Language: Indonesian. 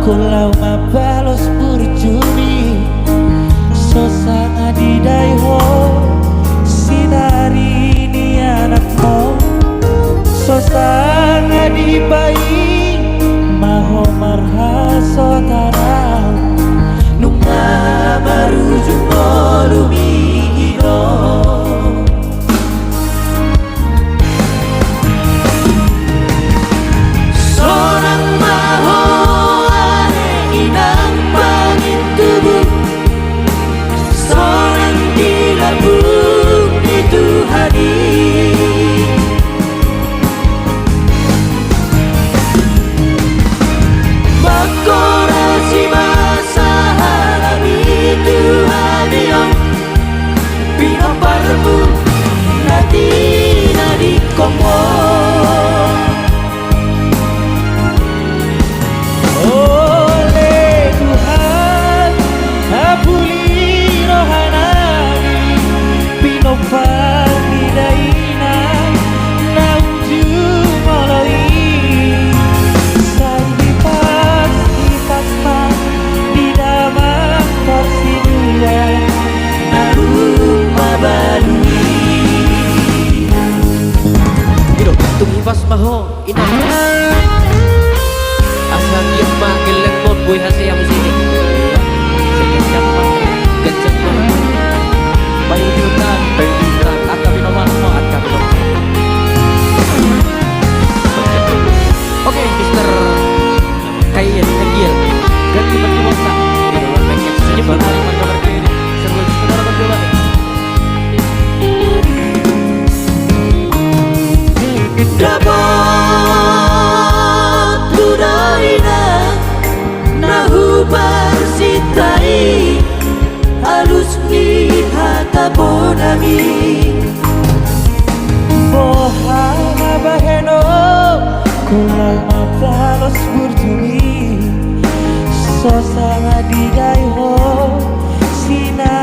Kulau mabalos burjuni sosanga di daiho sinari ni anakmu sosanga di bayi maho marha sotara nunga marujuk molumi ino Pas maho inang asal dia manggil lembut boy hasil yang sini sekian kenceng bayi hutan atau binoman mau atau oke Mister Kayen Egil ganti bagi waktu di luar paket senyum hari mengabar diri seru saudara berdua dapat tudaina nahu persitai halus ni hata bonami bohana baheno kulau mabalos burjuni sosanga di daiho sina